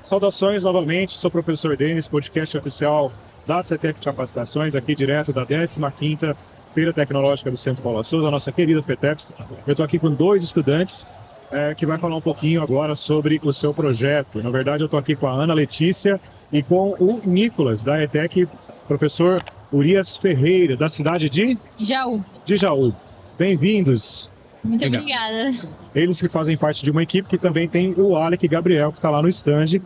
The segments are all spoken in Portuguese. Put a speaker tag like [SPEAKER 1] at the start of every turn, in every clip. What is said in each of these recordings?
[SPEAKER 1] Saudações novamente, sou o professor Denis, podcast oficial da CETEC Capacitações, aqui direto da 15ª Feira Tecnológica do Centro Paula Souza, a nossa querida FETEPS. Eu estou aqui com dois estudantes que vai falar um pouquinho agora sobre o seu projeto. Na verdade, eu estou aqui com a Ana Letícia e com o Nicolas, da ETEC, professor Urias Ferreira, da cidade de
[SPEAKER 2] Jaú.
[SPEAKER 1] Bem-vindos.
[SPEAKER 2] Muito obrigada.
[SPEAKER 1] Eles que fazem parte de uma equipe que também tem o Alec Gabriel, que está lá no stand,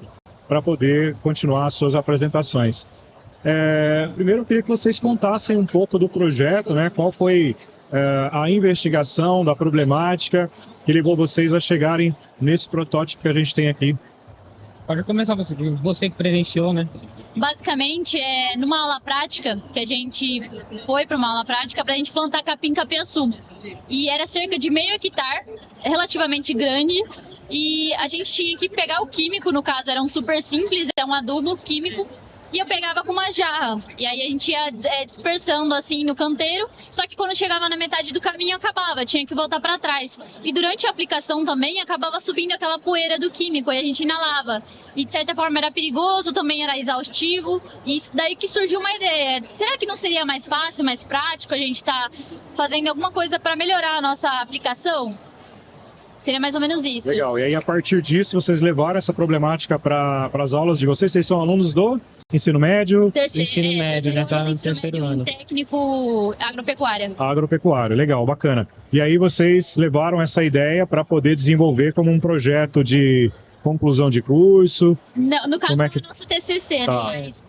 [SPEAKER 1] para poder continuar as suas apresentações. Primeiro, eu queria que vocês contassem um pouco do projeto, né? Qual foi a investigação da problemática que levou vocês a chegarem nesse protótipo que a gente tem aqui.
[SPEAKER 3] Pode começar você que presenciou, né?
[SPEAKER 2] Basicamente, numa aula prática, que a gente foi para uma aula prática para a gente plantar capim-capiaçu. E era cerca de meio hectare, relativamente grande, e a gente tinha que pegar o químico, no caso era um super simples, é um adubo químico, e eu pegava com uma jarra. E aí a gente ia dispersando assim no canteiro, só que quando chegava na metade do caminho acabava, tinha que voltar para trás. E durante a aplicação também acabava subindo aquela poeira do químico, e a gente inalava. E de certa forma era perigoso, também era exaustivo, e isso daí que surgiu uma ideia. Será que não seria mais fácil, mais prático a gente estar fazendo alguma coisa para melhorar a nossa aplicação? Seria mais ou menos isso.
[SPEAKER 1] Legal, e aí a partir disso vocês levaram essa problemática para as aulas de vocês? Vocês são alunos do ensino médio?
[SPEAKER 3] Ensino médio, já está no terceiro ano.
[SPEAKER 2] Técnico agropecuária.
[SPEAKER 1] Agropecuário, legal, bacana. E aí vocês levaram essa ideia para poder desenvolver como um projeto de conclusão de curso?
[SPEAKER 2] Não, no caso
[SPEAKER 1] Como é
[SPEAKER 2] do nosso TCC, né? Mas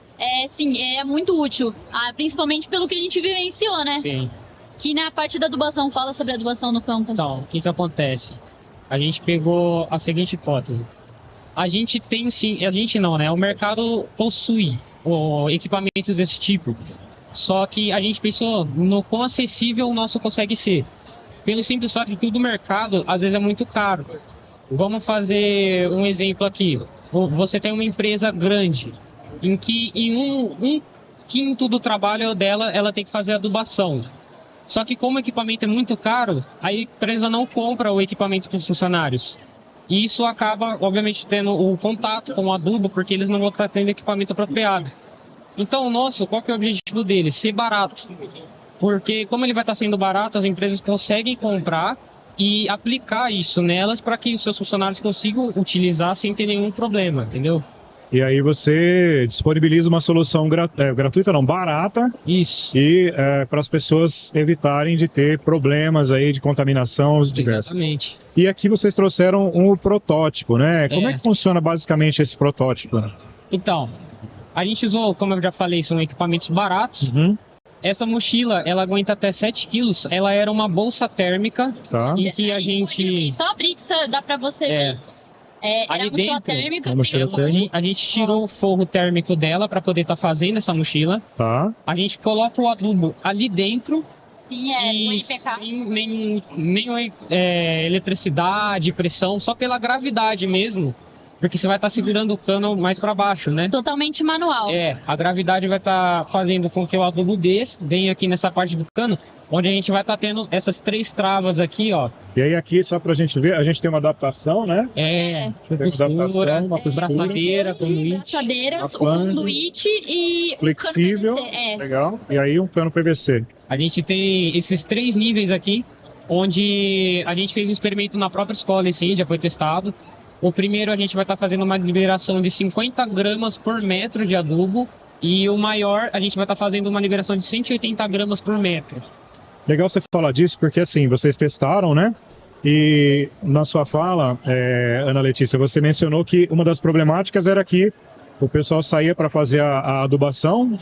[SPEAKER 2] sim, é muito útil, principalmente pelo que a gente vivenciou, né?
[SPEAKER 3] Sim.
[SPEAKER 2] Que na parte da adubação, fala sobre a adubação no campo.
[SPEAKER 3] Então, o que acontece? A gente pegou a seguinte hipótese. A gente não, né? O mercado possui equipamentos desse tipo. Só que a gente pensou no quão acessível o nosso consegue ser. Pelo simples fato de que o do mercado, às vezes, é muito caro. Vamos fazer um exemplo aqui. Você tem uma empresa grande, em que em um quinto do trabalho dela, ela tem que fazer adubação. Só que como o equipamento é muito caro, a empresa não compra o equipamento para os funcionários. E isso acaba, obviamente, tendo o contato com o adubo, porque eles não vão estar tendo equipamento apropriado. Então, qual que é o objetivo dele? Ser barato. Porque como ele vai estar sendo barato, as empresas conseguem comprar e aplicar isso nelas para que os seus funcionários consigam utilizar sem ter nenhum problema, entendeu?
[SPEAKER 1] E aí você disponibiliza uma solução gratuita, não, barata.
[SPEAKER 3] Isso.
[SPEAKER 1] E para as pessoas evitarem de ter problemas aí de contaminação diversas.
[SPEAKER 3] Exatamente.
[SPEAKER 1] E aqui vocês trouxeram um protótipo, né? Como é que funciona basicamente esse protótipo?
[SPEAKER 3] Então, a gente usou, como eu já falei, são equipamentos baratos.
[SPEAKER 1] Uhum.
[SPEAKER 3] Essa mochila, ela aguenta até 7 quilos. Ela era uma bolsa térmica.
[SPEAKER 1] Tá.
[SPEAKER 3] Em que a gente...
[SPEAKER 2] Só abrir que dá pra você ver. Era
[SPEAKER 3] ali
[SPEAKER 2] a mochila
[SPEAKER 3] dentro,
[SPEAKER 2] térmica.
[SPEAKER 3] a gente tirou o forro térmico dela para poder estar fazendo essa mochila.
[SPEAKER 1] Tá.
[SPEAKER 3] A gente coloca o adubo ali dentro.
[SPEAKER 2] Sim,
[SPEAKER 3] e
[SPEAKER 2] no IPK.
[SPEAKER 3] sem nenhuma eletricidade, pressão, só pela gravidade mesmo. Porque você vai estar segurando o cano mais para baixo, né?
[SPEAKER 2] Totalmente manual.
[SPEAKER 3] A gravidade vai estar fazendo com que o adubo venha aqui nessa parte do cano, onde a gente vai estar tendo essas 3 travas aqui, ó.
[SPEAKER 1] E aí aqui, só pra gente ver, a gente tem uma adaptação, né?
[SPEAKER 3] Costura,
[SPEAKER 1] uma
[SPEAKER 3] braçadeira, conduíte.
[SPEAKER 2] Braçadeiras,
[SPEAKER 1] a flange,
[SPEAKER 2] conduíte e
[SPEAKER 1] flexível,
[SPEAKER 2] um cano PVC.
[SPEAKER 1] legal. E aí um cano PVC.
[SPEAKER 3] A gente tem esses 3 níveis aqui, onde a gente fez um experimento na própria escola, sim, já foi testado. O primeiro a gente vai estar fazendo uma liberação de 50 gramas por metro de adubo. E o maior a gente vai estar fazendo uma liberação de 180 gramas por metro.
[SPEAKER 1] Legal você falar disso, porque assim, vocês testaram, né? E na sua fala, Ana Letícia, você mencionou que uma das problemáticas era que o pessoal saía para fazer a adubação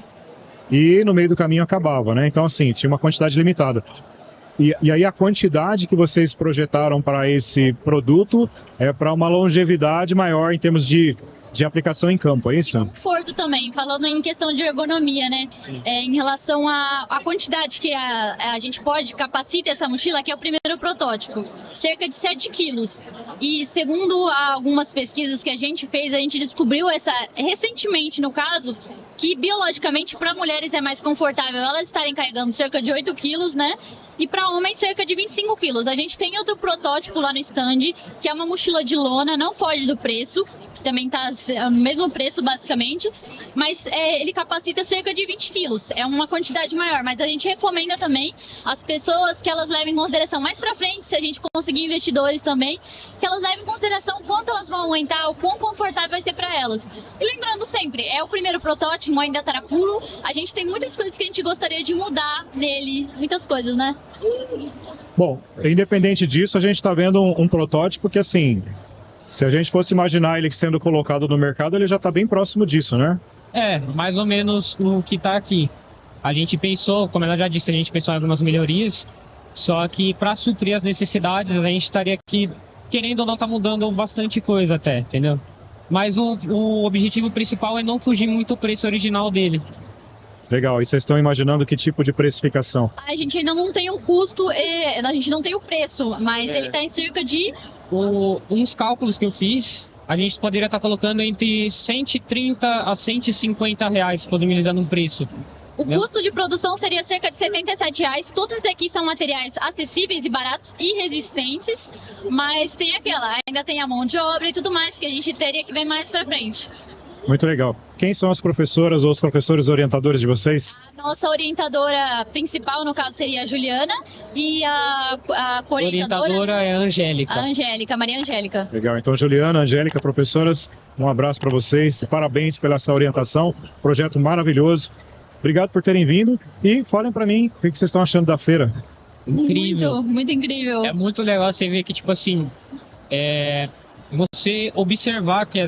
[SPEAKER 1] e no meio do caminho acabava, né? Então assim, tinha uma quantidade limitada. E aí a quantidade que vocês projetaram para esse produto é para uma longevidade maior em termos de aplicação em campo, é isso?
[SPEAKER 2] Conforto também, falando em questão de ergonomia, né? Em relação à quantidade que a gente capacita essa mochila, que é o primeiro protótipo, cerca de 7 quilos. E segundo algumas pesquisas que a gente fez, a gente descobriu recentemente, no caso, que biologicamente para mulheres é mais confortável elas estarem carregando cerca de 8 quilos, né? E para homens cerca de 25 quilos. A gente tem outro protótipo lá no stand, que é uma mochila de lona, não foge do preço, que também está no mesmo preço basicamente, mas ele capacita cerca de 20 quilos, é uma quantidade maior, mas a gente recomenda também às pessoas que elas levem em consideração mais para frente, se a gente conseguir investidores também, que elas levem em consideração quanto elas vão aguentar, o quão confortável vai ser para elas. E lembrando sempre, é o primeiro protótipo, ainda está puro, a gente tem muitas coisas que a gente gostaria de mudar nele, muitas coisas, né?
[SPEAKER 1] Bom, independente disso, a gente está vendo um protótipo que, assim, se a gente fosse imaginar ele sendo colocado no mercado, ele já está bem próximo disso, né?
[SPEAKER 3] Mais ou menos o que está aqui. A gente pensou, como ela já disse, a gente pensou em algumas melhorias, só que para suprir as necessidades, a gente estaria aqui, querendo ou não, tá mudando bastante coisa até, entendeu? Mas o objetivo principal é não fugir muito do preço original dele.
[SPEAKER 1] Legal, e vocês estão imaginando que tipo de precificação?
[SPEAKER 2] A gente ainda não tem o custo, a gente não tem o preço, mas ele está em cerca de...
[SPEAKER 3] Uns cálculos que eu fiz, a gente poderia estar colocando entre 130 a 150 reais, disponibilizando um preço.
[SPEAKER 2] O custo de produção seria cerca de R$77. Todos daqui são materiais acessíveis e baratos e resistentes, mas tem ainda tem a mão de obra e tudo mais que a gente teria que ver mais pra frente.
[SPEAKER 1] Muito legal. Quem são as professoras ou os professores orientadores de vocês?
[SPEAKER 2] A nossa orientadora principal, no caso, seria a Juliana, e a
[SPEAKER 3] orientadora é a Angélica.
[SPEAKER 2] A Angélica, Maria Angélica.
[SPEAKER 1] Legal, então Juliana, Angélica, professoras, um abraço para vocês, parabéns pela essa orientação, projeto maravilhoso. Obrigado por terem vindo e falem para mim o que vocês estão achando da feira.
[SPEAKER 3] Incrível.
[SPEAKER 2] Muito, muito incrível.
[SPEAKER 3] É muito legal você ver que, tipo assim, você observar que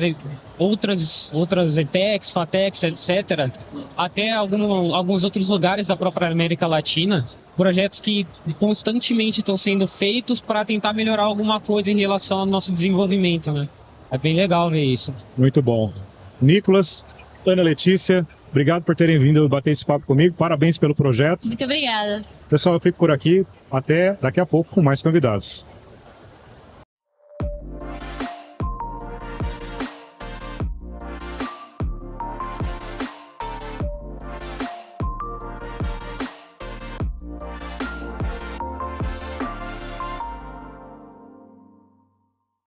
[SPEAKER 3] outras ETECs, FATECs, etc., até alguns outros lugares da própria América Latina, projetos que constantemente estão sendo feitos para tentar melhorar alguma coisa em relação ao nosso desenvolvimento, né? É bem legal ver isso.
[SPEAKER 1] Muito bom. Nicolas, Ana Letícia, obrigado por terem vindo bater esse papo comigo, parabéns pelo projeto.
[SPEAKER 2] Muito obrigada.
[SPEAKER 1] Pessoal, eu fico por aqui, até daqui a pouco com mais convidados.